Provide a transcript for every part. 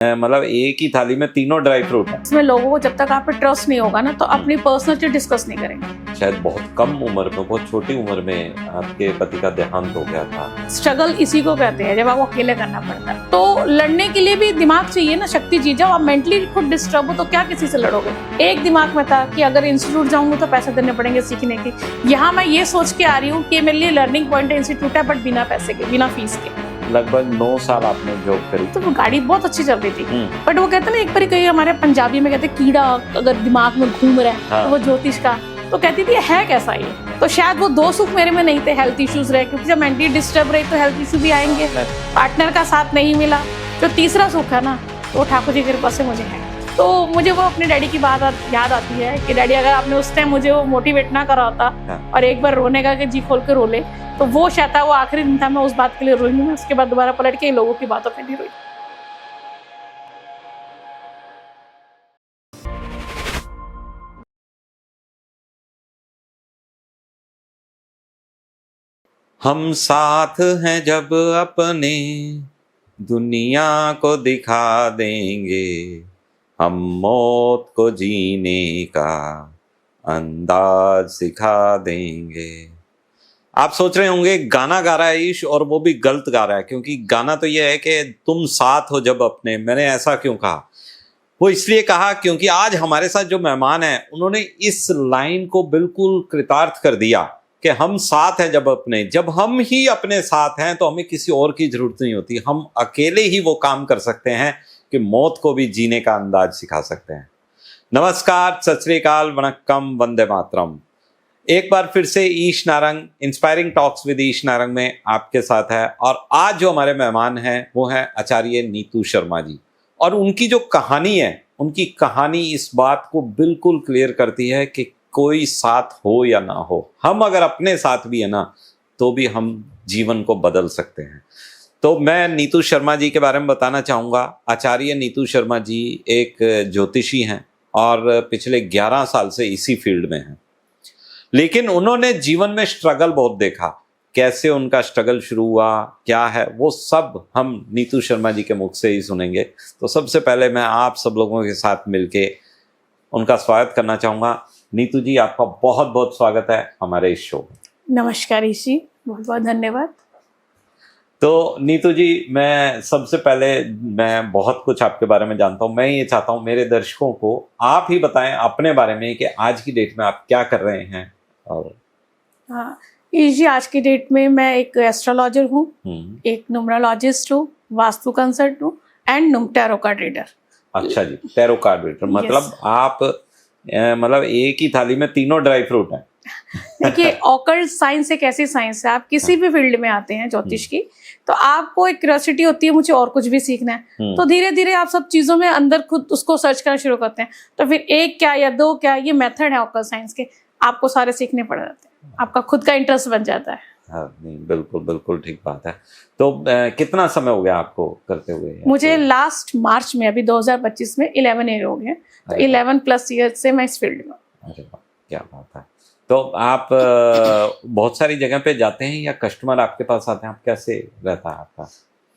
मतलब एक ही थाली में तीनों ड्राई फ्रूट है। इसमें लोगों को जब तक आप पे ट्रस्ट नहीं होगा ना तो अपनी पर्सनल चीज डिस्कस नहीं करेंगे। शायद बहुत कम उम्र में, बहुत छोटी उम्र में आपके पति का देहांत हो गया था। स्ट्रगल इसी को कहते हैं जब आपको अकेले करना पड़ता है। तो लड़ने के लिए भी दिमाग चाहिए ना, शक्ति चाहिए। जब आप मेंटली खुद डिस्टर्ब हो तो क्या किसी से लड़ोगे। एक दिमाग में था कि अगर इंस्टीट्यूट जाऊंगी तो पैसे देने पड़ेंगे सीखने के। यहाँ मैं ये सोच के आ रही हूँ कि मेरे लिए लर्निंग पॉइंट इंस्टीट्यूट है, बट बिना पैसे के, बिना फीस के। लगभग 9 साल आपने जॉब करी। तो वो गाड़ी बहुत अच्छी चल रही थी, बट वो कहते हैं ना, एक बार कहीं हमारे पंजाबी में कहते हैं कीड़ा अगर दिमाग में घूम रहा है। हाँ। तो वो ज्योतिष का तो कहती थी है कैसा ये। तो शायद वो दो सुख मेरे में नहीं थे, हेल्थ इश्यूज रहे, क्योंकि जब मेंटली डिस्टर्ब रही तो हेल्थ इशू भी आएंगे। पार्टनर का साथ नहीं मिला। जो तीसरा सुख है ना, वो ठाकुर जी की कृपा से मुझे है। तो मुझे वो अपने डैडी की बात याद आती है कि डैडी अगर आपने उस टाइम मुझे वो मोटिवेट ना करा होता और एक बार रोने का कि जी खोल के रो ले, तो वो शायद वो आखिरी दिन था। मैं उस बात के लिए रोई नहीं, मैं उसके बाद दोबारा पलट के लोगों की बातों पे नहीं रोई। हम साथ हैं जब अपने दुनिया को दिखा देंगे, हम मौत को जीने का अंदाज सिखा देंगे। आप सोच रहे होंगे गाना गा रहा है ईश, और वो भी गलत गा रहा है, क्योंकि गाना तो ये है कि तुम साथ हो जब अपने। मैंने ऐसा क्यों कहा? वो इसलिए कहा क्योंकि आज हमारे साथ जो मेहमान हैं उन्होंने इस लाइन को बिल्कुल कृतार्थ कर दिया कि हम साथ हैं जब अपने। जब हम ही अपने साथ हैं तो हमें किसी और की जरूरत नहीं होती। हम अकेले ही वो काम कर सकते हैं कि मौत को भी जीने का अंदाज सिखा सकते हैं। नमस्कार, सत श्री अकाल, वनक्कम, वंदे मातरम। एक बार फिर से ईश नारंग, इंस्पायरिंग टॉक्स विद ईश नारंग में आपके साथ है। और आज जो हमारे मेहमान हैं वो हैं आचार्य नीतू शर्मा जी। और उनकी जो कहानी है, उनकी कहानी इस बात को बिल्कुल क्लियर करती है कि कोई साथ हो या ना हो, हम अगर अपने साथ भी है ना तो भी हम जीवन को बदल सकते हैं। तो मैं नीतू शर्मा जी के बारे में बताना चाहूँगा। आचार्य नीतू शर्मा जी एक ज्योतिषी हैं और पिछले 11 साल से इसी फील्ड में हैं। लेकिन उन्होंने जीवन में स्ट्रगल बहुत देखा। कैसे उनका स्ट्रगल शुरू हुआ, क्या है, वो सब हम नीतू शर्मा जी के मुख से ही सुनेंगे। तो सबसे पहले मैं आप सब लोगों के साथ मिलके उनका स्वागत करना चाहूँगा। नीतू जी, आपका बहुत बहुत स्वागत है हमारे इस शो में। नमस्कार ईशी, बहुत बहुत धन्यवाद। तो नीतू जी, मैं सबसे पहले, मैं बहुत कुछ आपके बारे में जानता हूँ। मैं ये चाहता हूँ मेरे दर्शकों को आप ही बताएं अपने बारे में कि आज की डेट में आप क्या कर रहे हैं। और हाँ ईशी, आज की डेट में मैं एक एस्ट्रोलॉजर हूँ, एक न्यूमरोलॉजिस्ट हूँ, वास्तु कंसल्टेंट हूँ एंड टैरो कार्ड रीडर। अच्छा जी, टैरो कार्ड रीडर। मतलब आप मतलब एक ही थाली में तीनों ड्राई फ्रूट हैं। देखिए, ऑकल्ट साइंस एक ऐसी साइंस है, आप किसी भी फील्ड में आते हैं ज्योतिष की, तो आपको एक क्यूरियोसिटी होती है मुझे और कुछ भी सीखना है। तो धीरे धीरे आप सब चीजों में अंदर खुद उसको सर्च करना शुरू करते हैं। तो फिर एक क्या या दो क्या, ये मेथड है ऑकल्ट साइंस के, आपको सारे सीखने पड़ जाते हैं, आपका खुद का इंटरेस्ट बन जाता है। हाँ, नहीं, बिल्कुल बिल्कुल ठीक बात है। तो कितना समय हो गया आपको करते हुए? मुझे लास्ट मार्च में, अभी 2025 में 11 ईयर हो गए। तो 11+ ईयर से मैं इस फील्ड में। अरे वाह, क्या बात है। तो आप बहुत सारी जगह पे जाते हैं या कस्टमर आपके पास आते हैं? आप कैसे रहता है आपका?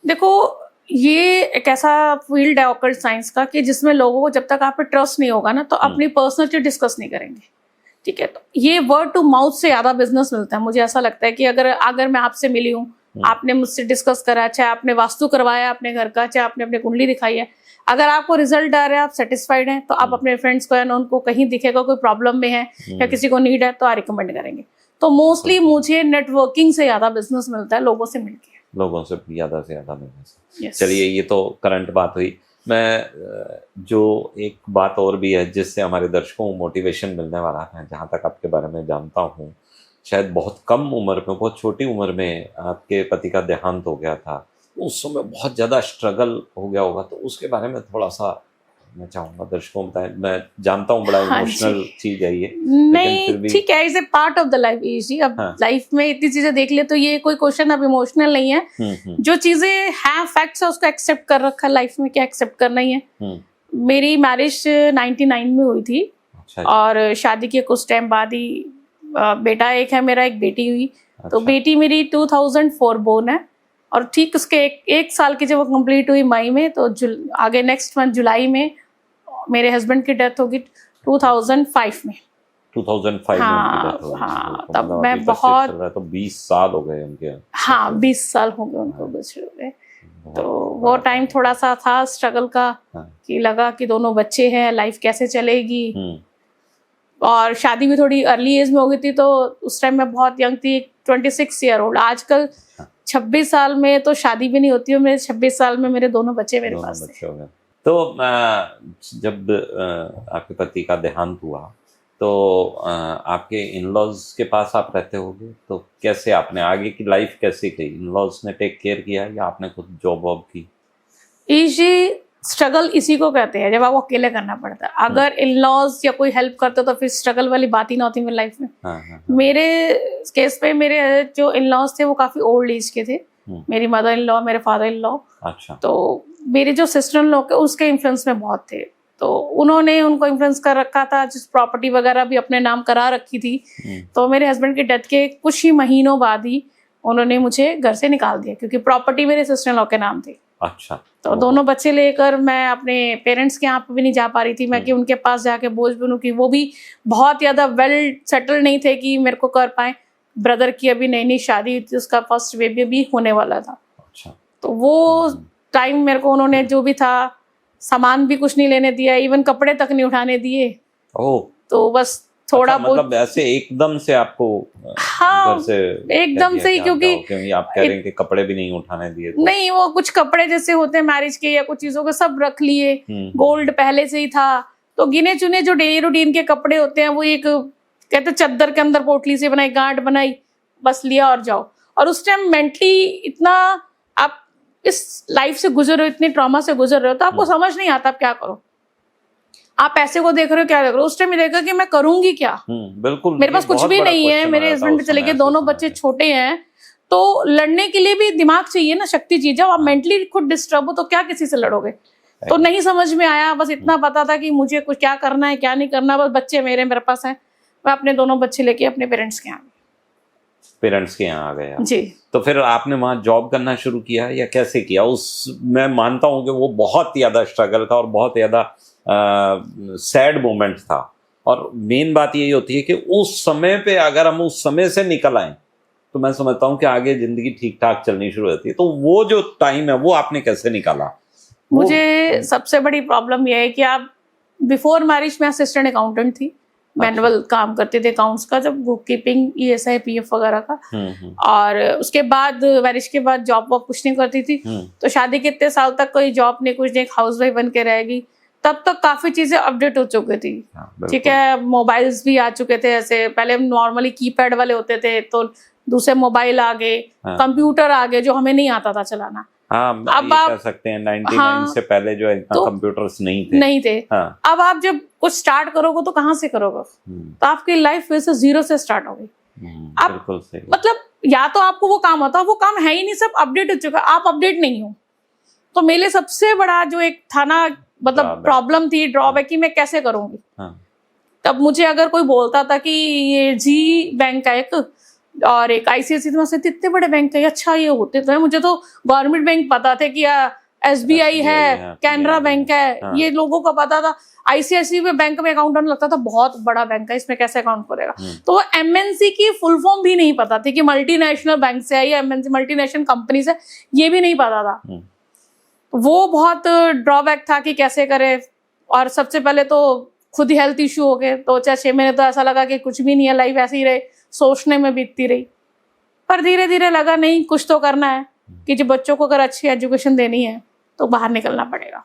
देखो, ये एक ऐसा फील्ड है ऑकल्ट साइंस का कि जिसमें लोगों को जब तक आप पे ट्रस्ट नहीं होगा ना तो अपनी पर्सनल चीज डिस्कस नहीं करेंगे। ठीक है, तो ये वर्ड टू माउथ से ज्यादा बिजनेस मिलता है। मुझे ऐसा लगता है कि अगर मैं आपसे मिली हूँ, आपने मुझसे डिस्कस करा, चाहे आपने वास्तु करवाया अपने घर का, चाहे आपने अपनी कुंडली दिखाई है, अगर आपको रिजल्ट आ रहा है, आप सेटिस्फाइड हैं, तो आप अपने फ्रेंड्स को या उनको कहीं दिखेगा कोई प्रॉब्लम में है या किसी को नीड है तो आप रिकमेंड करेंगे। तो मोस्टली मुझे नेटवर्किंग से ज्यादा बिजनेस मिलता है, लोगों से मिलके, लोगों से ज्यादा मिलने से। चलिए, ये तो करंट बात हुई। मैं जो एक बात और भी है जिससे हमारे दर्शकों को मोटिवेशन मिलने वाला है, जहाँ तक आपके बारे में जानता हूँ, शायद बहुत कम उम्र में, बहुत छोटी उम्र में आपके पति का देहांत हो गया था। उस समय बहुत ज़्यादा स्ट्रगल हो गया होगा, तो उसके बारे में थोड़ा सा मैं चाहूँगा दर्शकों को बताएं। मैं जानता हूँ बड़ा इमोशनल चीज है ये, नहीं ठीक है, is a part of the life easy. अब लाइफ में इतनी चीजें देख ले तो ये कोई क्वेश्चन अब इमोशनल नहीं है। जो चीजें हैं फैक्ट्स है उसको एक्सेप्ट कर रखा है लाइफ में, क्या एक्सेप्ट करना ही है। मेरी मैरिज 99 में हुई थी। अच्छा। और शादी के कुछ टाइम बाद ही बेटा एक है मेरा, एक बेटी हुई। अच्छा। तो बेटी मेरी 2004 बोर्न है और ठीक उसके एक साल की जब वो कंप्लीट हुई मई में, तो आगे नेक्स्ट मंथ जुलाई में मेरे हस्बैंड की डेथ होगी 2005 में। 2005 में उनकी डेथ हुई। हाँ, तो तब मतलब मैं अभी 25 बहुत, चल रहा है, तो 20 साल हो गए उनके। हाँ 20 साल हो गए उनको गुजरे हुए। बहुत तो वो बड़ा टाइम थोड़ा सा था स्ट्रगल का, हाँ। कि लगा कि दोनों बच्चे हैं, लाइफ कैसे चलेगी। हम्म, और शादी भी थोड़ी अर्ली एज में हो गई थी, तो उस टाइम मैं बहुत यंग थी, 26 ईयर ओल्ड। आजकल 26 साल में तो शादी भी नहीं होती है, मेरे 26 साल में मेरे दोनों बच्चे मेरे दोनों पास थे। बच्चे हो गए। तो जब आपके पति का देहांत हुआ, तो आपके इन-लॉज के पास आप रहते होगे, तो कैसे आपने आगे की लाइफ कैसे की? इन-लॉज ने टेक केयर किया या आपने खुद जॉब वॉब की? इजी स्ट्रगल इसी को कहते हैं जब आपको अकेले करना पड़ता है। अगर इन लॉज या कोई हेल्प करते तो फिर स्ट्रगल वाली बात ही ना होती मेरी लाइफ में। हाँ, हाँ, हाँ। मेरे केस पे मेरे जो इन लॉज थे वो काफी ओल्ड एज के थे। मेरी मदर इन लॉ, मेरे फादर इन लॉ। अच्छा। तो मेरे जो सिस्टर इन लॉ के उसके इन्फ्लुएंस में बहुत थे, तो उन्होंने उनको इन्फ्लुएंस कर रखा था, जिस प्रॉपर्टी वगैरह भी अपने नाम करा रखी थी। तो मेरे हस्बैंड की डेथ के कुछ ही महीनों बाद ही उन्होंने मुझे घर से निकाल दिया, क्योंकि प्रॉपर्टी मेरे सिस्टर इन लॉ के नाम थी। अच्छा। तो दोनों बच्चे लेकर मैं अपने पेरेंट्स के यहाँ पे भी नहीं जा पा रही थी मैं, कि उनके पास जाके बोझ बनूं, कि वो भी बहुत ज़्यादा वेल सेटल नहीं थे कि मेरे को कर पाए। ब्रदर की अभी नई नई शादी हुई थी, उसका फर्स्ट बेबी भी होने वाला था। अच्छा। तो वो टाइम मेरे को उन्होंने जो भी था, सामान भी कुछ नहीं लेने दिया, इवन कपड़े तक नहीं उठाने दिए। ओह। तो बस थोड़ा अच्छा, मतलब ऐसे एकदम से आपको हाँ, घर से एकदम से ही, क्योंकि आप कह रहे हैं कि कपड़े भी नहीं उठाने दिए तो। नहीं, वो कुछ कपड़े जैसे होते हैं मैरिज के या कुछ चीजों के सब रख लिए। गोल्ड पहले से ही था, तो गिने चुने जो डेली रूटीन के कपड़े होते हैं वो एक कहते चद्दर के अंदर पोटली से बनाई, गांठ बनाई, बस लिया और जाओ। और उस टाइम मेंटली इतना आप इस लाइफ से गुजर रहे हो, इतने ट्रॉमा से गुजर रहे हो, तो आपको समझ नहीं आता आप क्या करो। आप पैसे को देख रहे हो, क्या देख रहे हो। उस टाइम देखा कि मैं करूंगी क्या। बिल्कुल। मेरे पास कुछ भी नहीं है, मेरे हस्बैंड भी चले गए, दोनों बच्चे छोटे हैं, तो लड़ने के लिए भी दिमाग चाहिए ना, शक्ति चाहिए। जब आप मेंटली खुद डिस्टर्ब हो तो क्या किसी से लड़ोगे। तो नहीं समझ में आया, बस इतना पता था कि मुझे कुछ क्या करना है क्या नहीं करना। बस बच्चे मेरे पास हैं, मैं अपने दोनों बच्चे लेके अपने पेरेंट्स के यहाँ आ गया जी। तो फिर आपने वहाँ जॉब करना शुरू किया या कैसे किया? मैं मानता हूँ कि वो बहुत ज्यादा स्ट्रगल था और बहुत ज्यादा सैड मोमेंट था। और मेन बात यही होती है कि उस समय पे अगर हम उस समय से निकल आए तो मैं समझता हूँ कि आगे जिंदगी ठीक ठाक चलनी शुरू होती है। तो वो जो टाइम है वो आपने कैसे निकाला? मुझे सबसे बड़ी प्रॉब्लम यह है कि आप बिफोर मैरिज में असिस्टेंट अकाउंटेंट थी, मैनुअल काम करते थे अकाउंट्स का, जब बुक कीपिंग, ESI PF वगैरह का। और उसके बाद मैरिज के बाद जॉब वॉब कुछ नहीं करती थी। तो शादी के इतने साल तक कोई जॉब नहीं, कुछ नहीं, हाउस वाइफ बन के रहेगी। तब तक काफी चीजें अपडेट हो चुकी थी। ठीक है, मोबाइल्स भी आ चुके थे। ऐसे पहले नॉर्मली कीपैड वाले होते थे, तो दूसरे मोबाइल आ गए, कंप्यूटर आ गए जो हमें नहीं आता था चलाना। हाँ, अब आप कह सकते हैं 99 से पहले जो है इतना कंप्यूटर्स नहीं थे। हाँ। अब आप जब कुछ स्टार्ट करोगे तो कहाँ से करोगे? तो आपकी लाइफ फिर से जीरो से स्टार्ट होगी। बिल्कुल सही। मतलब या तो आपको वो काम होता, वो काम है ही नहीं, सब अपडेट हो चुका, आप अपडेट नहीं हो। तो मेरे लिए सबसे बड़ा जो एक था ना, मतलब प्रॉब्लम थी, ड्रॉबैक, कि मैं कैसे करूंगी। तब मुझे अगर कोई बोलता था कि ये जी बैंक का एक और एक ICICI, तो मैं इतने बड़े बैंक है, अच्छा ये होते तो है। मुझे तो गवर्नमेंट बैंक पता थे कि SBI है, कैनरा बैंक है, ये लोगों का पता था। ICICI में बैंक में अकाउंट लगता था, बहुत बड़ा बैंक है, इसमें कैसे अकाउंट करेगा। तो MNC की फुल फॉर्म भी नहीं पता थी कि मल्टीनेशनल बैंक से है या MNC मल्टीनेशनल कंपनी से, ये भी नहीं पता था। वो बहुत ड्रॉबैक था कि कैसे करे। और सबसे पहले तो खुद ही हेल्थ इश्यू हो गए, तो 6 महीने तो ऐसा लगा कि कुछ भी नहीं है, लाइफ ऐसी ही रहे, सोचने में बीतती रही। पर धीरे धीरे लगा नहीं, कुछ तो करना है, कि जब बच्चों को अगर अच्छी एजुकेशन देनी है तो बाहर निकलना पड़ेगा।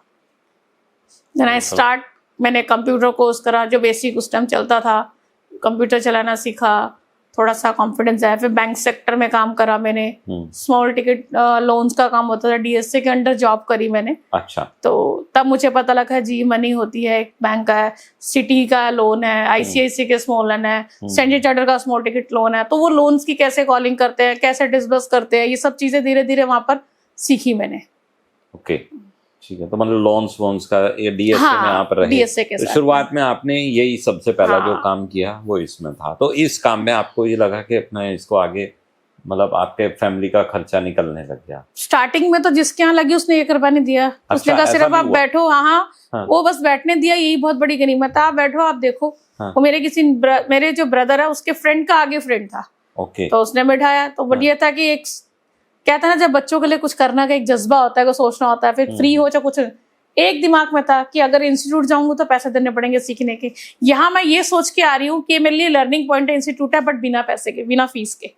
देन आई स्टार्ट, मैंने कंप्यूटर कोर्स करा, जो बेसिक उस टाइम चलता था, कंप्यूटर चलाना सीखा, थोड़ा सा कॉन्फिडेंस आया। फिर बैंक सेक्टर में काम करा मैंने, स्मॉल टिकट लोन्स का काम होता था, DSA के अंडर जॉब करी मैंने। अच्छा। तो तब मुझे पता लगा जी मनी होती है, एक बैंक का है, सिटी का लोन है, ICICI के स्मॉल लोन है, स्टैंडर्ड चार्टर्ड का स्मॉल टिकट लोन है। तो वो लोन्स की कैसे कॉलिंग करते हैं, कैसे डिसबर्स करते हैं, ये सब चीजें धीरे धीरे वहां पर सीखी मैंने। ओके, ठीक है। तो मतलब लोन्स का ये DSA में आप रहे। DSA के साथ शुरुआत में आपने यही सबसे पहला जो काम किया वो इसमें था। तो इस काम में आपको ये लगा कि अपना इसको आगे मतलब आपके फैमिली का खर्चा निकलने लग गया? स्टार्टिंग में तो जिसके यहाँ लगी उसने 1 रुपया नहीं दिया। उसने कहा ऐसा सिर्फ भी आप हुआ? बैठो। हाँ, हाँ। वो बस बैठने दिया, यही बहुत बड़ी गनीमत है। आप बैठो, आप देखो। हाँ। वो मेरे जो ब्रदर है उसके फ्रेंड का आगे फ्रेंड था, ओके। तो उसने बैठाया। तो बढ़िया था कि एक कहता है ना, जब बच्चों के लिए कुछ करना का एक जज्बा होता है, को सोचना होता है, फिर फ्री हो चाहे कुछ, एक दिमाग में था कि अगर इंस्टीट्यूट जाऊंगा तो पैसे देने पड़ेंगे सीखने के। यहाँ मैं ये सोच के आ रही हूँ कि मेरे लिए लर्निंग पॉइंट इंस्टीट्यूट है, बट बिना पैसे के, बिना फीस के।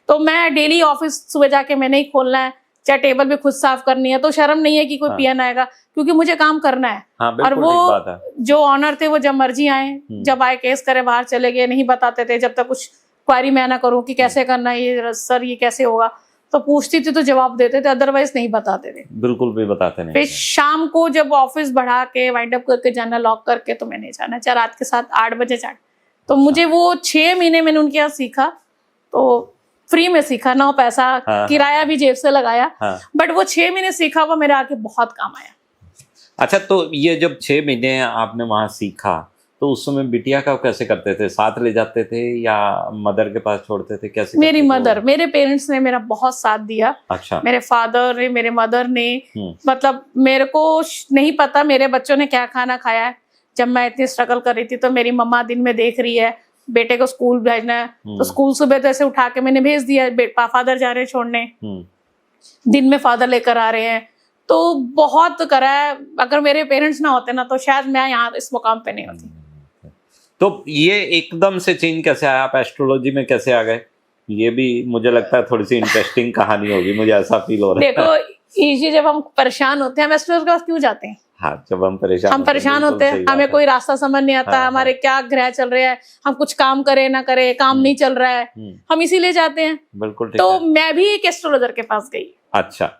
तो मैं डेली ऑफिस सुबह जाके मैंने ही खोलना है, चाहे टेबल भी खुद साफ करनी है, तो शर्म नहीं है कि कोई पीएन आएगा, क्योंकि मुझे काम करना है। हाँ, और वो जो ऑनर थे वो जब मर्जी आए, जब आए केस करे, बाहर चले गए, नहीं बताते थे जब तक कुछ क्वारी मैं ना करूँ कि कैसे करना है ये सर, ये कैसे होगा। तो पूछती थी तो जवाब देते थे, अदरवाइज नहीं बताते थे, बिल्कुल भी बताते नहीं। फिर शाम को जब ऑफिस बढ़ा के वाइंड अप करके जाना, लॉक करके, तो मैंने जाना, चाहे रात के 8 बजे जाना। तो मुझे वो 6 महीने मैंने उनके यहाँ सीखा, तो फ्री में सीखा ना, पैसा किराया भी जेब से लगाया, बट वो 6 महीने सीखा वो मेरे आके बहुत काम आया। अच्छा, तो ये जब 6 महीने आपने वहां सीखा, तो उस समय बिटिया का कैसे करते थे? साथ ले जाते थे या मदर के पास छोड़ते थे? कैसे? मेरी मदर, मेरे पेरेंट्स ने मेरा बहुत साथ दिया। अच्छा। मेरे फादर ने, मेरे मदर ने, मतलब मेरे को नहीं पता मेरे बच्चों ने क्या खाना खाया है। जब मैं इतनी स्ट्रगल कर रही थी तो मेरी मम्मा दिन में देख रही है बेटे को स्कूल भेजना है, तो स्कूल सुबह तो ऐसे उठा के मैंने भेज दिया, फादर जा रहे हैं छोड़ने, दिन में फादर लेकर आ रहे हैं। तो बहुत करा है। अगर मेरे पेरेंट्स ना होते ना, तो शायद मैं यहाँ इस मुकाम पे नहीं होती। तो ये एकदम से चेंज कैसे आया? आप एस्ट्रोलॉजी में कैसे आ गए? ये भी मुझे लगता है थोड़ी सी इंटरेस्टिंग कहानी होगी, मुझे ऐसा फील हो रहा है। देखो, ये जब हम परेशान होते हैं, हम एस्ट्रोलॉजर के पास क्यों जाते हैं? हाँ, जब हम परेशान होते हैं, हमें कोई रास्ता समझ नहीं आता, हमारे क्या ग्रह चल रहे हैं, हम कुछ काम करें ना करें, काम नहीं चल रहा है, हम इसीलिए जाते हैं। बिल्कुल। तो मैं भी एक एस्ट्रोलॉजर के पास गई। अच्छा।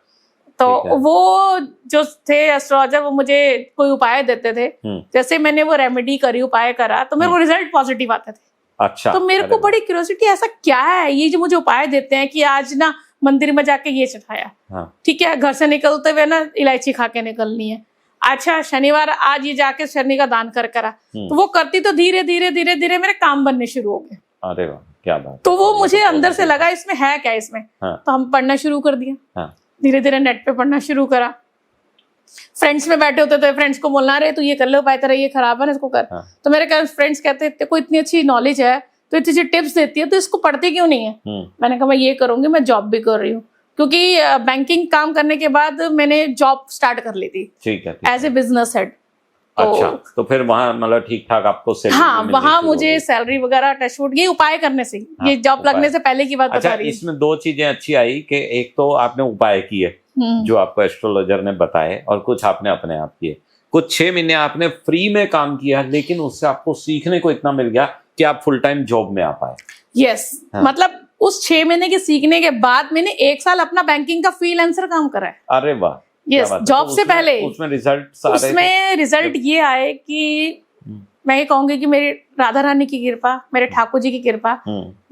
तो वो जो थे एस्ट्रोलॉजर, वो मुझे कोई उपाय देते थे। जैसे मैंने वो रेमेडी करी, उपाय करा, तो मेरे को रिजल्ट पॉजिटिव आते थे। अच्छा। तो मेरे को बड़ी क्यूरियोसिटी, ऐसा क्या है ये जो मुझे उपाय देते हैं कि आज ना मंदिर में जाके ये चढ़ाया, ठीक है, घर से निकलते हुए ना इलायची खा के निकलनी है, अच्छा शनिवार आज ये जाके शनि का दान कर करा। तो वो करती, तो धीरे धीरे धीरे धीरे मेरे काम बनने शुरू हो गए। अरे वाह, क्या बात। तो वो मुझे अंदर से लगा इसमें है क्या इसमें। तो हम पढ़ना शुरू कर दिया, धीरे धीरे नेट पे पढ़ना शुरू करा। फ्रेंड्स में बैठे होते थे, फ्रेंड्स को बोलना, रहे तू ये कर लो, उपाय तेरा ये खराब है ना, इसको कर। तो मेरे फ्रेंड्स कहते थे, कोई इतनी अच्छी नॉलेज है, तो इतनी अच्छी टिप्स देती है, तो इसको पढ़ती क्यों नहीं है? मैंने कहा मैं ये करूंगी, मैं जॉब भी कर रही हूँ, क्योंकि बैंकिंग काम करने के बाद मैंने जॉब स्टार्ट कर ली थी, ठीक है, एज ए बिजनेस हेड। अच्छा, तो फिर वहाँ मतलब ठीक ठाक आपको सैलरी? हाँ, वहाँ मुझे सैलरी वगैरह टचवुड, ये उपाय करने से, ये जॉब लगने से पहले की बात बता रही हूँ। इसमें 2 चीजें अच्छी आई कि एक तो आपने उपाय किए जो आपको एस्ट्रोलॉजर ने बताए, और कुछ आपने अपने आप किए। कुछ 6 महीने आपने फ्री में काम किया, लेकिन उससे आपको सीखने को इतना मिल गया कि आप फुल टाइम जॉब में आ पाए। यस, मतलब उस 6 महीने के सीखने के बाद मैंने 1 साल अपना बैंकिंग का फ्रीलांसर काम करा है। अरे वाह। यस, जॉब से पहले। उसमें रिजल्ट ये आए कि मैं ये कहूंगी कि मेरी राधा रानी की कृपा, मेरे ठाकुर जी की कृपा,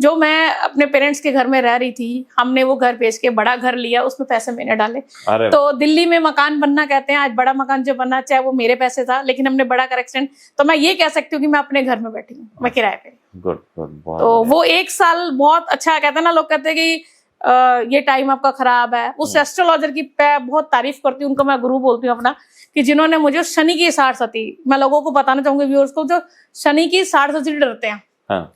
जो मैं अपने पेरेंट्स के घर में रह रही थी, हमने वो घर बेच के बड़ा घर लिया, उसमें पैसे मैंने डाले। तो दिल्ली में मकान बनना कहते हैं, आज बड़ा मकान जो बनना, चाहे वो मेरे पैसे था, लेकिन हमने बड़ा करेक्शन। तो मैं ये कह सकती हूँ कि मैं अपने घर में बैठी हूँ, मैं किराए पे। तो वो 1 साल बहुत अच्छा, कहते हैं ना, लोग कहते हैं कि ये टाइम आपका खराब है। उस एस्ट्रोलॉजर की मैं बहुत तारीफ करती हूँ, उनको मैं गुरु बोलती हूँ अपना, कि जिन्होंने मुझे शनि की 60 सती, मैं लोगों को बताना चाहूंगी व्यूअर्स को, जो शनि की 60 सती डरते हैं,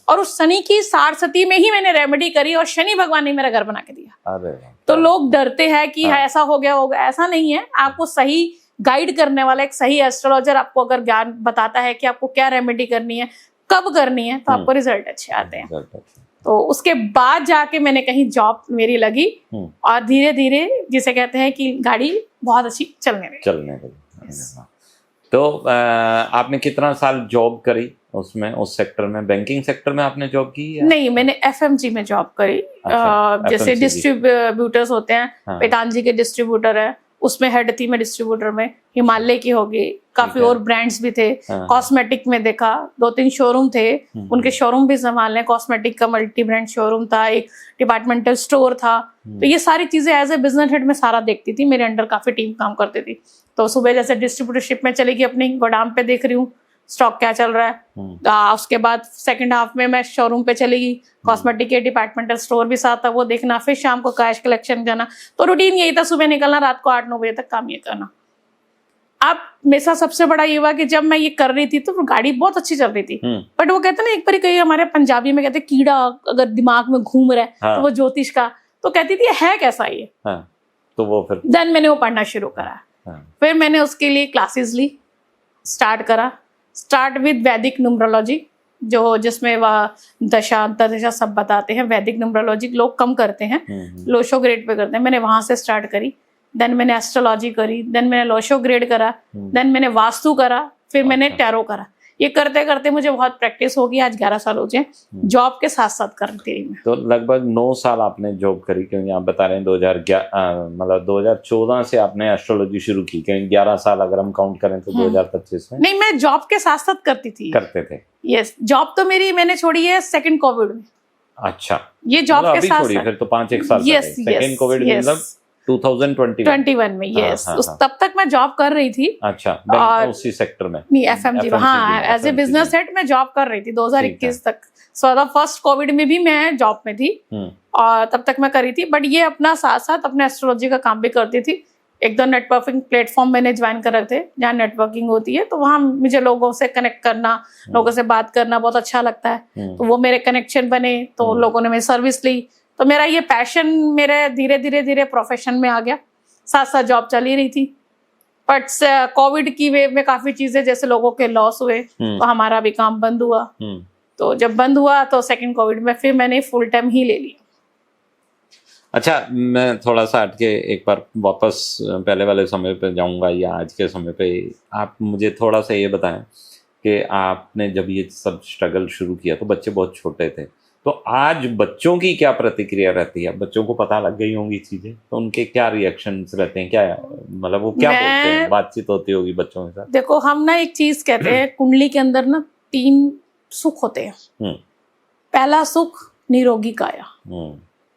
और उस शनि की 60 सती में ही मैंने रेमेडी करी, और शनि भगवान ने मेरा घर बना के दिया। तो लोग डरते हैं कि ऐसा हो गया होगा, ऐसा नहीं है। आपको सही गाइड करने वाला एक सही एस्ट्रोलॉजर आपको अगर ज्ञान बताता है कि आपको क्या रेमेडी करनी है, कब करनी है, तो आपको रिजल्ट अच्छे आते हैं। तो उसके बाद जाके मैंने कहीं जॉब मेरी लगी, और धीरे धीरे जिसे कहते हैं कि गाड़ी बहुत अच्छी चलने लगी। तो आपने कितना साल जॉब करी उसमें, उस सेक्टर में, बैंकिंग सेक्टर में आपने जॉब की या? नहीं, मैंने FMG में जॉब करी। जैसे डिस्ट्रीब्यूटर्स होते हैं, पेतांजी के डिस्ट्रीब्यूटर है, उसमें हेड थी मैं डिस्ट्रीब्यूटर में। हिमालय की होगी, काफी और ब्रांड्स भी थे। कॉस्मेटिक में देखा, 2-3 शोरूम थे, उनके शोरूम भी संभालने। कॉस्मेटिक का मल्टी ब्रांड शोरूम था, एक डिपार्टमेंटल स्टोर था। तो ये सारी चीजें एज ए बिजनेस हेड में सारा देखती थी। मेरे अंडर काफी टीम काम करती थी। तो सुबह जैसे डिस्ट्रीब्यूटरशिप में चलेगी, अपनी गोदाम पे देख रही हूँ, स्टॉक क्या चल रहा है। उसके बाद सेकंड हाफ में मैं शोरूम पे चली गई, कॉस्मेटिक के डिपार्टमेंटल स्टोर भी साथ था, वो देखना, फिर शाम को कैश कलेक्शन करना। तो रूटीन यही था, सुबह निकलना, रात को 8-9 बजे तक काम ये करना। अब मेरे साथ सबसे बड़ा ये हुआ कि जब मैं ये कर रही थी तो गाड़ी बहुत अच्छी चल रही थी, बट वो कहते ना, एक बार कहीं हमारे पंजाबी में कहते कीड़ा अगर दिमाग में घूम रहा है तो वो ज्योतिष का, तो कहती थी है कैसा ये। तो वो फिर देन मैंने वो पढ़ना शुरू करा। फिर मैंने उसके लिए क्लासेस ली, स्टार्ट विद वैदिक न्यूमरोलॉजी, जिसमें वह दशा अंतरदशा सब बताते हैं। वैदिक न्यूमरोलॉजी लोग कम करते हैं, लोशो ग्रेड पे करते हैं। मैंने वहां से स्टार्ट करी, देन मैंने एस्ट्रोलॉजी करी, देन मैंने लोशो ग्रेड करा, देन मैंने वास्तु करा, फिर मैंने टैरो करा। ये करते करते मुझे बहुत प्रैक्टिस हो गई, आज 11 साल हो गए जॉब के साथ साथ करती रही मैं। तो लगभग 9 साल आपने जॉब करी, क्योंकि आप बता रहे हैं 2014 से आपने एस्ट्रोलॉजी शुरू की, क्योंकि 11 साल अगर हम काउंट करें तो 2025 में। नहीं, मैं जॉब के साथ साथ करते थे। यस, जॉब तो मैंने छोड़ी है सेकंड कोविड में। अच्छा, ये जॉब के साथ फिर तो 5-1 साल सेकंड कोविड मतलब 2021 में। यस, तब तक मैं जॉब कर रही थी। अच्छा, उसी सेक्टर में? नहीं, एफएमजी, हाँ, एज ए बिजनेस हेड मैं जॉब कर रही थी 2021 तक। सो द फर्स्ट कोविड में भी मैं जॉब में थी और तब तक मैं करी थी, बट ये अपना साथ साथ अपने एस्ट्रोलॉजी का काम भी करती थी। एक दो नेटवर्किंग प्लेटफॉर्म मैंने ज्वाइन कर रखे थे जहाँ नेटवर्किंग होती है, तो वहाँ मुझे लोगों से कनेक्ट करना, लोगों से बात करना बहुत अच्छा लगता है। तो वो मेरे कनेक्शन बने, तो लोगों ने मेरी सर्विस ली, तो मेरा ये पैशन मेरे धीरे धीरे प्रोफेशन में आ गया। साथ साथ जॉब चल ही रही थी, बट कोविड की वेव में काफी चीजें, जैसे लोगों के लॉस हुए, तो हमारा भी काम बंद हुआ। तो जब बंद हुआ तो सेकंड कोविड में फिर मैंने फुल टाइम ही ले लिया। अच्छा, मैं थोड़ा सा हट के एक बार वापस पहले वाले समय पे जाऊंगा या आज के समय पे। आप मुझे थोड़ा सा ये बताएं कि आपने जब ये सब स्ट्रगल शुरू किया तो बच्चे बहुत छोटे थे, तो आज बच्चों की क्या प्रतिक्रिया रहती है? बच्चों को पता लग गई होंगी चीजें, तो उनके क्या रिएक्शंस रहते हैं, क्या मतलब वो क्या बोलते हैं, बातचीत होती होगी बच्चों के साथ? देखो, हम ना एक चीज कहते हैं, कुंडली के अंदर ना 3 सुख होते हैं। पहला सुख निरोगी काया,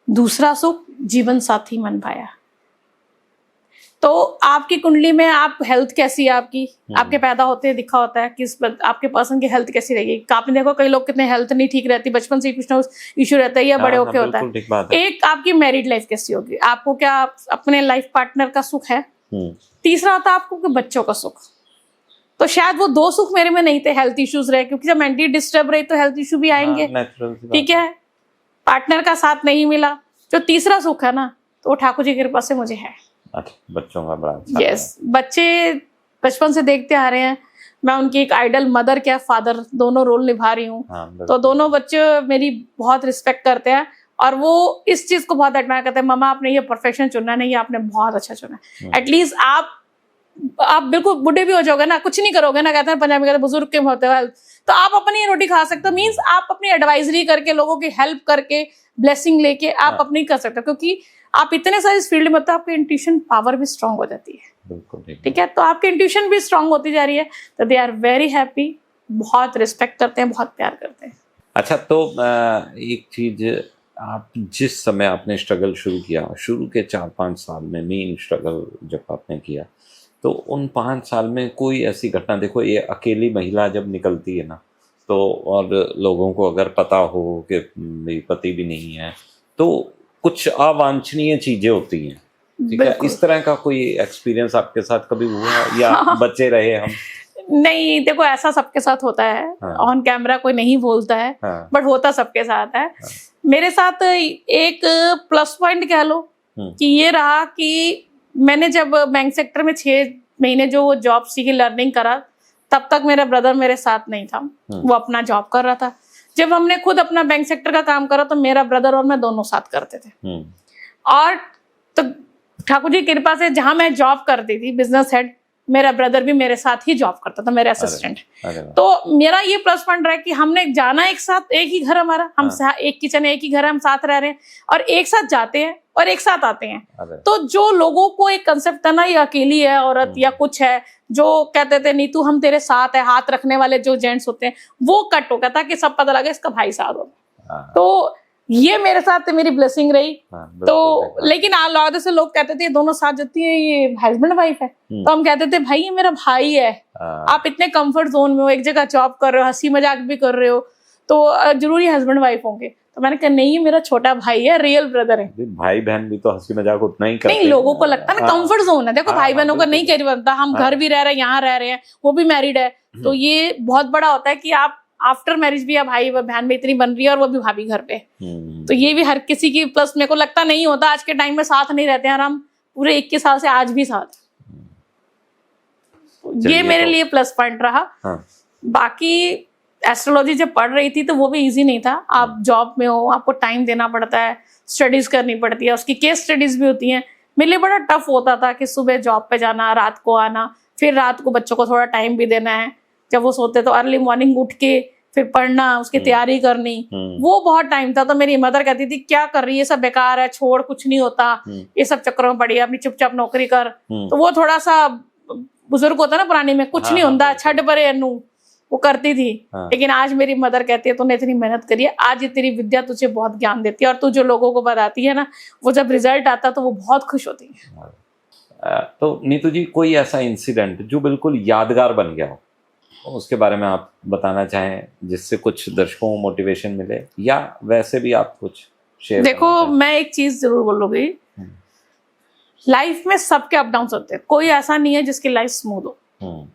दूसरा सुख जीवन साथी मन पाया। तो आपकी कुंडली में आप हेल्थ कैसी है आपके पैदा होते दिखा होता है किस आपके पर्सन की हेल्थ कैसी रहेगी। आपने देखो कई लोग कितने हेल्थ नहीं ठीक रहती, बचपन से कुछ ना कुछ इश्यू रहता है या बड़े होके होता है। एक आपकी मैरिड लाइफ कैसी होगी, आपको क्या अपने लाइफ पार्टनर का सुख है। तीसरा आता है आपको बच्चों का सुख। तो शायद वो 2 सुख मेरे में नहीं थे, हेल्थ इश्यूज रहे, क्योंकि जब मेंटली डिस्टर्ब रही तो हेल्थ इश्यू भी आएंगे, ठीक है। पार्टनर का साथ नहीं मिला, जो तीसरा सुख है ना, तो वो ठाकुर जी की कृपा से मुझे है। बच्चों का बड़ा अच्छा। यस, बच्चे बचपन से देखते आ रहे हैं, मैं उनकी एक आइडल मदर क्या फादर दोनों रोल निभा रही हूँ। तो दोनों बच्चे मेरी बहुत रिस्पेक्ट करते हैं और वो इस चीज को बहुत एडमायर करते हैं, मम्मा आपने ये प्रोफेशन चुना नहीं, आपने बहुत अच्छा चुना। एटलीस्ट आप बिल्कुल बुढ़े भी हो जाओगे ना, कुछ नहीं करोगे ना, कहते हैं पंजाबी कहते हैं बुजुर्ग के होते हो, तो आप अपनी रोटी खा सकते हो। मीन्स आप अपनी एडवाइजरी करके, लोगों की हेल्प करके, ब्लेसिंग लेके आप अपनी कर सकते हो, क्योंकि आप इतने सारे इस फील्ड में, तो आपकी इंट्यूशन पावर भी स्ट्रांग हो जाती है। बिल्कुल ठीक है, तो आपकी इंट्यूशन भी स्ट्रांग होती जा रही है, तो दे आर वेरी हैप्पी, बहुत रिस्पेक्ट करते हैं, बहुत प्यार करते हैं। अच्छा, तो एक चीज, आप जिस समय आपने स्ट्रगल शुरू किया, शुरू के 4-5 साल में मेन स्ट्रगल जब आपने किया, तो उन 5 साल में कोई ऐसी घटना, देखो ये अकेली महिला जब निकलती है ना, तो और लोगों को अगर पता हो कि मेरी पति भी नहीं है, तो कुछ अवांछनीय चीजें होती हैं, ठीक है। इस तरह का कोई एक्सपीरियंस आपके साथ कभी हुआ या बचे रहे हम? नहीं, देखो ऐसा सबके साथ होता है, ऑन कैमरा कोई नहीं बोलता है, बट होता सबके साथ है। मेरे साथ एक प्लस पॉइंट कह लो कि ये रहा कि मैंने जब बैंक सेक्टर में 6 महीने जो जॉब सीखी, लर्निंग करा, तब तक मेरा ब्रदर मेरे साथ नहीं था, वो अपना जॉब कर रहा था। जब हमने खुद अपना बैंक सेक्टर का काम करा तो मेरा ब्रदर और मैं दोनों साथ करते थे। और तो ठाकुर जी की कृपा से जहां मैं जॉब करती थी बिजनेस हेड, मेरा ब्रदर भी मेरे साथ ही जॉब करता था, मेरे असिस्टेंट। तो मेरा ये प्लस पॉइंट रहा कि हमने जाना एक साथ, एक ही घर हमारा, हम एक किचन, एक ही घर, हम साथ रह रहे हैं और एक साथ जाते हैं और एक साथ आते हैं। तो जो लोगों को एक कंसेप्ट था ना, ये अकेली है औरत या कुछ है, जो कहते थे नीतू हम तेरे साथ है, हाथ रखने वाले जो जेंट्स होते हैं, वो कट हो गया था कि सब पता लगा इसका भाई साथ हो। तो ये मेरे साथ मेरी ब्लेसिंग रही। हाँ, तो लेकिन आलादा से लोग कहते थे ये दोनों साथ जाती है, ये हस्बैंड वाइफ है। तो हम कहते थे भाई ये मेरा भाई है। आप इतने कंफर्ट जोन में हो, एक जगह जॉब कर रहे हो, हंसी मजाक भी कर रहे हो, तो जरूरी हस्बैंड वाइफ होंगे? तो मैंने कहा नहीं, ये मेरा छोटा भाई है, रियल ब्रदर है। भाई बहन भी तो हंसी मजाक उतना ही करते हैं। नहीं, लोगों को लगता है ना कंफर्ट जोन है। देखो भाई बहनों का नहीं कह बनता, हम घर भी रह रहे हैं, यहाँ रह रहे हैं, वो भी मैरिड है, तो ये बहुत बड़ा होता है कि आप आफ्टर मैरिज भी या भाई बहन में इतनी बन रही है और वो भी भाभी घर पे। तो ये भी हर किसी की प्लस मेरे को लगता नहीं होता। आज के टाइम में साथ नहीं रहते हैं और हम पूरे 21 साल से आज भी साथ। ये मेरे लिए प्लस पॉइंट रहा। बाकी एस्ट्रोलॉजी जब पढ़ रही थी तो वो भी इजी नहीं था। आप जॉब में हो, आपको टाइम देना पड़ता है, स्टडीज करनी पड़ती है, उसकी केस स्टडीज भी होती हैं। मेरे लिए बड़ा टफ होता था कि सुबह जॉब पे जाना, रात को आना, फिर रात को बच्चों को थोड़ा टाइम भी देना है, जब वो सोते तो अर्ली मॉर्निंग उठ के फिर पढ़ना, उसकी तैयारी करनी, वो बहुत टाइम था। तो मेरी मदर कहती थी क्या कर रही है, सब बेकार है, छोड़, कुछ नहीं होता, ये सब चक्करों में पड़ी है, अपनी चुपचाप नौकरी कर। तो वो थोड़ा सा बुजुर्ग होता ना पुरानी में, कुछ नहीं होता, छठ परे अनु, वो करती थी। लेकिन आज मेरी मदर कहती है तूने इतनी मेहनत करी है, आज ये तेरी विद्या तुझे बहुत ज्ञान देती है, और तू जो लोगों को बताती है ना, वो जब रिजल्ट आता तो वो बहुत खुश होती है। तो नीतू जी, कोई ऐसा इंसिडेंट जो बिल्कुल यादगार बन गया हो, उसके बारे में आप बताना चाहें, जिससे कुछ दर्शकों को मोटिवेशन मिले, या वैसे भी आप कुछ शेयर? देखो, मैं एक चीज जरूर बोलूंगी, लाइफ में सबके अप डाउन होते हैं, कोई ऐसा नहीं है जिसकी लाइफ स्मूथ हो।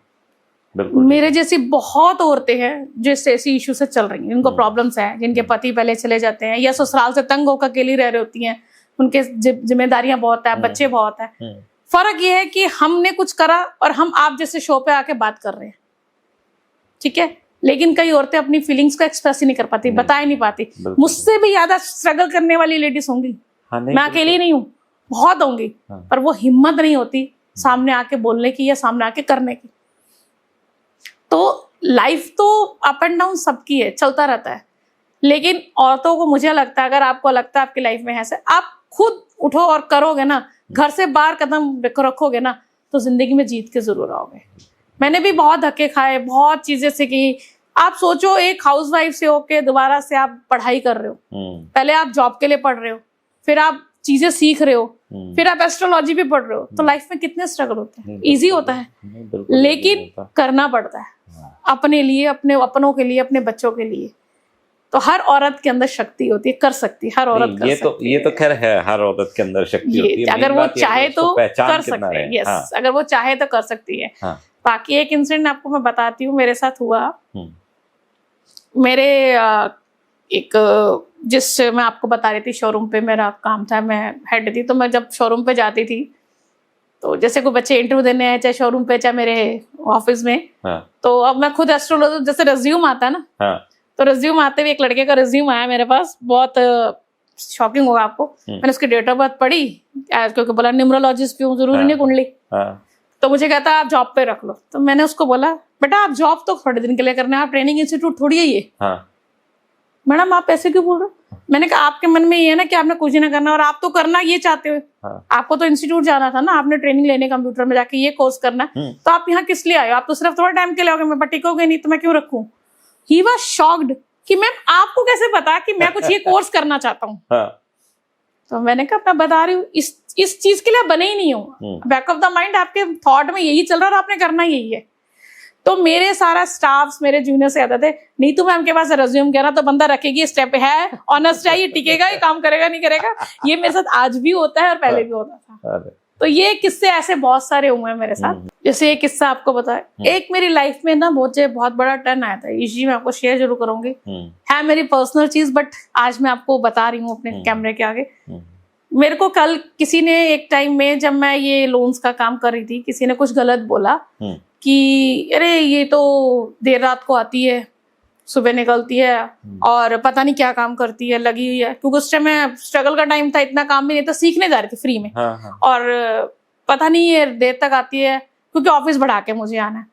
मेरे जैसी बहुत औरतें हैं जो ऐसी इशू से चल रही हैं, जिनको प्रॉब्लम्स है, जिनके पति पहले चले जाते हैं या ससुराल से तंग होकर अकेली रह रही होती हैं, उनके जिम्मेदारियां बहुत है, बच्चे बहुत है। फर्क ये है कि हमने कुछ करा और हम आप जैसे शो पे आके बात कर रहे हैं, ठीक है। लेकिन कई औरतें अपनी फीलिंग्स को एक्सप्रेस ही नहीं कर पाती, बता ही नहीं पाती। मुझसे भी ज्यादा स्ट्रगल करने वाली लेडीज होंगी, मैं अकेली नहीं हूँ, बहुत होंगी, पर वो हिम्मत नहीं होती सामने आके बोलने की या सामने आके करने की। तो लाइफ तो अप एंड डाउन सबकी है, चलता रहता है। लेकिन औरतों को, मुझे लगता है, अगर आपको लगता है आपकी लाइफ में ऐसे, आप खुद उठो और करोगे ना, घर से बाहर कदम रखोगे ना, तो जिंदगी में जीत के जरूर आओगे। मैंने भी बहुत धक्के खाए, बहुत चीजें सीखी। आप सोचो, एक हाउसवाइफ से होके दोबारा से आप पढ़ाई कर रहे हो, पहले आप जॉब के लिए पढ़ रहे हो, फिर आप चीजें सीख रहे हो, फिर आप एस्ट्रोलॉजी भी पढ़ रहे हो, तो लाइफ में कितने स्ट्रगल होते हैं। इजी होता है, लेकिन करना पड़ता है अपने लिए, अपने अपनों के लिए, अपने बच्चों के लिए। तो हर औरत के अंदर शक्ति होती है, कर सकती है हर औरत, कर सकती है। ये तो खैर है, हर औरत के अंदर शक्ति होती है, अगर वो चाहे तो कर सकती है। यस, अगर वो चाहे तो कर सकती है। बाकी एक इंसिडेंट आपको मैं बताती हूँ, मेरे साथ हुआ। मेरे एक, जिस मैं आपको बता रही थी, शोरूम पे मेरा काम था, मैं हेड थी। तो मैं जब शोरूम पे जाती थी, तो जैसे कोई बच्चे इंटरव्यू देने आए, चाहे शोरूम पे चाहे मेरे ऑफिस में, तो अब मैं खुद एस्ट्रोलॉजर, जैसे रिज्यूम आता है ना, तो रिज्यूम आते हुए एक लड़के का रिज्यूम आया मेरे पास, बहुत शॉकिंग होगा आपको। मैंने उसकी डेट ऑफ बर्थ पढ़ी, क्योंकि बोला न्यूमरोलॉजिस्ट क्यों, जरूरी नहीं कुंडली। तो मुझे कहता आप जॉब पे रख लो। तो मैंने उसको बोला बेटा आप जॉब तो थोड़े दिन के लिए करना है, आप ट्रेनिंग इंस्टीट्यूट थोड़ी है ये। मैडम आप ऐसे क्यों बोल रहे हो? मैंने कहा आपके मन में ये है ना कि आपने कुछ ही ना करना, और आप तो करना ये चाहते हो। आपको तो इंस्टीट्यूट जाना था ना, आपने ट्रेनिंग लेने कंप्यूटर में जाके ये कोर्स करना, तो आप यहाँ किस लिए आए हो? आप तो सिर्फ थोड़ा टाइम के लिए आओगे, मैं टिकोगे नहीं, तो मैं क्यों रखूं? ही वाज शॉक्ड कि मैम आपको कैसे पता कि मैं कुछ ये कोर्स करना चाहता हूँ? तो मैंने कहा मैं बता रही हूँ, इस चीज के लिए बने ही नहीं हूँ। बैक ऑफ द माइंड आपके थॉट में यही चल रहा है और आपने करना यही है। तो मेरे सारा स्टाफ, मेरे जूनियर से कहते थे नहीं तो मैम के पास रेज्यूम कह रहा तो बंदा रखेगी, स्टेप है, ऑनेस्ट है, ये टिकेगा, ये काम करेगा नहीं करेगा। ये मेरे साथ आज भी होता है और पहले भी होता था। तो ये किस्से ऐसे बहुत सारे हुए हैं मेरे साथ। जैसे ये किस्सा आपको बताया, एक मेरी लाइफ में ना बहुत बड़ा टर्न आया था, इसी मैं आपको शेयर जरूर करूंगी। है मेरी पर्सनल चीज, बट आज मैं आपको बता रही हूँ अपने कैमरे के आगे। मेरे को कल किसी ने एक टाइम में, जब मैं ये लोन्स का काम कर रही थी, किसी ने कुछ गलत बोला कि अरे ये तो देर रात को आती है, सुबह निकलती है और पता नहीं क्या काम करती है, लगी हुई है। क्योंकि उस टाइम में स्ट्रगल का टाइम था, इतना काम भी नहीं था, सीखने जा रही थी फ्री में। और पता नहीं ये देर तक आती है, क्योंकि ऑफिस बढ़ा के मुझे आना है।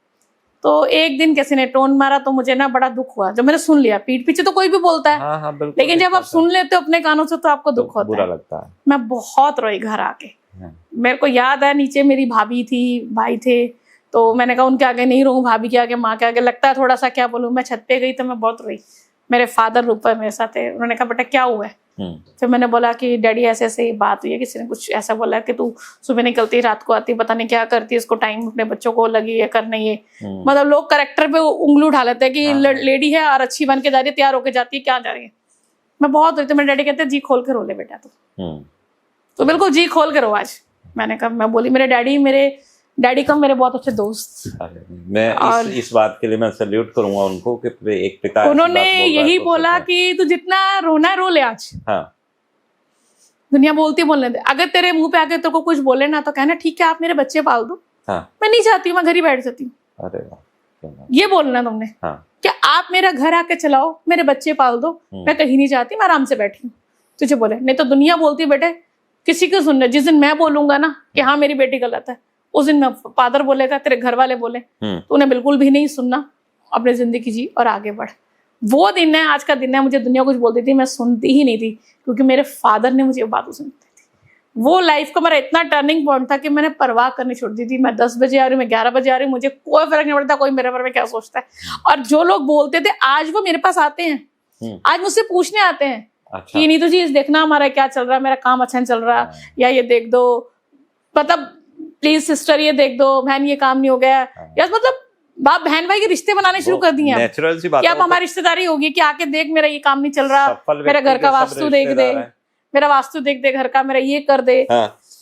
तो एक दिन किसी ने टोन मारा, तो मुझे ना बड़ा दुख हुआ जब मैंने सुन लिया। पीठ पीछे तो कोई भी बोलता है, लेकिन जब आप सुन लेते हो अपने कानों से तो आपको दुख होता है। मैं बहुत रोई घर आके। मेरे को याद है नीचे मेरी भाभी थी, भाई थे, तो मैंने कहा उनके आगे नहीं रहूं, भाभी के आगे, माँ के आगे, लगता है थोड़ा सा क्या बोलूं। मैं छत पे गई तो मैं बहुत रोई। मेरे फादर ऊपर मेरे साथ थे, उन्होंने कहा बेटा क्या हुआ है? फिर मैंने बोला कि डैडी ऐसे ऐसे बात हुई है, किसी ने कुछ ऐसा बोला कि तू सुबह निकलती रात को आती, पता नहीं क्या करती, इसको टाइम अपने बच्चों को लगी है करने, ये मतलब लोग कैरेक्टर पे उंगली उठा लेते हैं कि लेडी है और अच्छी बन के जा रही है, तैयार होके जाती है, क्या जा रही है। मैं बहुत रोती, मेरे डैडी कहते हैं जी खोल के रो ले बेटा तो बिल्कुल जी खोल के रो आज। मैंने कहा, मैं बोली मेरे डैडी का मेरे बहुत अच्छे दोस्त। मैं इस बात के लिए मैं सैल्यूट करूंगा उनको कि एक पिता उन्होंने यही बोला कि तू जितना रोना रो ले आज। हाँ। दुनिया बोलती बोलने दे, अगर तेरे मुंह पे आके तेरे को कुछ बोले ना तो कहना ठीक है आप मेरे बच्चे पाल दो। हाँ। मैं नहीं चाहती हूँ, मैं घर ही बैठ जाती हूँ। अरे वाह, ये बोलना तुमने। हाँ। क्या आप मेरा घर आके चलाओ, मेरे बच्चे पाल दो, मैं कहीं नहीं जाती, मैं आराम से बैठी हूँ, तुझे बोले। नहीं तो दुनिया बोलती बेटे किसी को सुनना, जिस दिन मैं बोलूंगा ना कि हाँ मेरी बेटी गलत है, उस दिन मैं फादर बोलेगा, तेरे घर वाले बोले, तो उन्हें बिल्कुल भी नहीं सुनना, अपनी जिंदगी जी और आगे बढ़। वो दिन है, आज का दिन है। मुझे दुनिया कुछ बोलती थी, मैं सुनती ही नहीं थी, क्योंकि मेरे फादर ने मुझे बात सुनती थी। वो लाइफ का मेरा इतना टर्निंग पॉइंट था कि मैंने परवाह करनी छोड़ दी थी। मैं 10 बजे आ रही हूँ, मैं 11 बजे आ रही हूँ, मुझे कोई फर्क नहीं पड़ता कोई मेरे बारे में क्या सोचता है। और जो लोग बोलते थे आज वो मेरे पास आते हैं, आज मुझसे पूछने आते हैं कि नीतू जी देखना हमारा क्या चल रहा है, मेरा काम अच्छा नहीं चल रहा, या ये देख दो, मतलब प्लीज सिस्टर ये देख दो, बहन ये काम नहीं हो गया, या मतलब बाप बहन भाई के रिश्ते बनाने शुरू कर दिए। नेचुरल सी बात है। अब हमारी रिश्तेदारी होगी कि आके देख मेरा ये काम नहीं चल रहा, मेरा घर का वास्तु देख दे, मेरा वास्तु देख दे घर का, मेरा ये कर दे।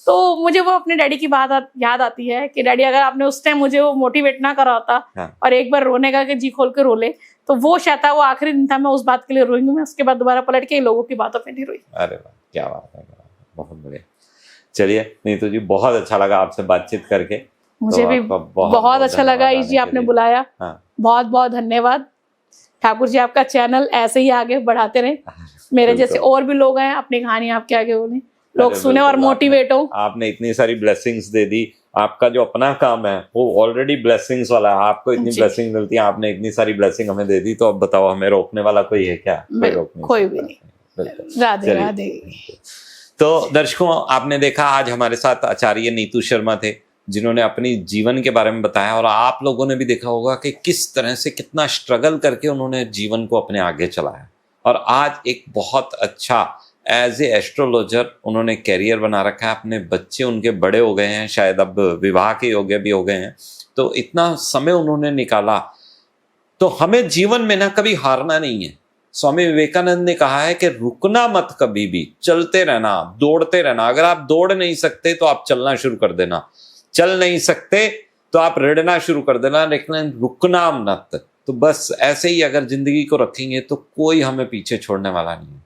तो मुझे वो अपने डैडी की बात याद आती है कि डैडी अगर आपने उस टाइम मुझे वो मोटिवेट ना करा होता और एक बार रोने का कि जी खोल के रो ले, तो वो शायद वो आखिरी दिन था, मैं उस बात के लिए रोई हूँ। मैं उसके बाद दोबारा पलट के लोगों की बातों पे नहीं रोई। अरे वाह, क्या बात है, बहुत बढ़िया। चलिए नीतू जी, बहुत अच्छा लगा आपसे बातचीत करके। मुझे भी बहुत अच्छा लगा जी, आपने बुलाया। बहुत बहुत धन्यवाद। ठाकुर जी आपका चैनल ऐसे ही आगे बढ़ाते रहे, मेरे जैसे और भी लोग हैं, अपनी कहानी आपके आगे बोले, लोग सुने और मोटिवेट हो। आपने इतनी सारी ब्लेसिंग्स दे दी, आपका जो अपना काम है वो ऑलरेडी ब्लेसिंग्स वाला है, आपको इतनी ब्लेसिंग मिलती है, आपने इतनी सारी ब्लेसिंग हमें दे दी, तो अब बताओ हमें रोकने वाला कोई है क्या? कोई भी नहीं। राधे राधे। तो दर्शकों, आपने देखा आज हमारे साथ आचार्य नीतू शर्मा थे, जिन्होंने अपनी जीवन के बारे में बताया, और आप लोगों ने भी देखा होगा कि किस तरह से कितना स्ट्रगल करके उन्होंने जीवन को अपने आगे चलाया, और आज एक बहुत अच्छा एज ए एस्ट्रोलॉजर उन्होंने कैरियर बना रखा है। अपने बच्चे उनके बड़े हो गए हैं, शायद अब विवाह के योग्य भी हो गए हैं, तो इतना समय उन्होंने निकाला। तो हमें जीवन में ना कभी हारना नहीं है। स्वामी विवेकानंद ने कहा है कि रुकना मत, कभी भी चलते रहना, दौड़ते रहना। अगर आप दौड़ नहीं सकते तो आप चलना शुरू कर देना, चल नहीं सकते तो आप रेड़ना शुरू कर देना, लेकिन रुकना मत। तो बस ऐसे ही अगर जिंदगी को रखेंगे तो कोई हमें पीछे छोड़ने वाला नहीं है।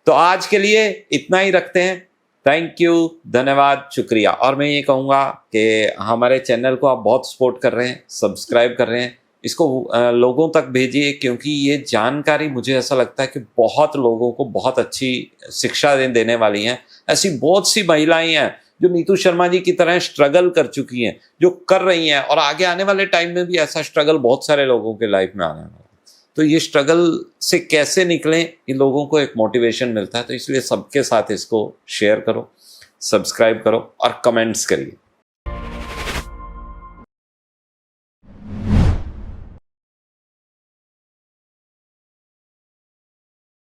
तो आज के लिए इतना ही रखते हैं। थैंक यू, धन्यवाद, शुक्रिया। और मैं ये कहूँगा कि हमारे चैनल को आप बहुत सपोर्ट कर रहे हैं, सब्सक्राइब कर रहे हैं, इसको लोगों तक भेजिए, क्योंकि ये जानकारी मुझे ऐसा लगता है कि बहुत लोगों को बहुत अच्छी शिक्षा देने वाली हैं। ऐसी बहुत सी महिलाएं हैं जो नीतू शर्मा जी की तरह स्ट्रगल कर चुकी हैं, जो कर रही हैं, और आगे आने वाले टाइम में भी ऐसा स्ट्रगल बहुत सारे लोगों के लाइफ में आने वाला है। तो ये स्ट्रगल से कैसे निकलें, इन लोगों को एक मोटिवेशन मिलता है। तो इसलिए सबके साथ इसको शेयर करो, सब्सक्राइब करो और कमेंट्स करिए।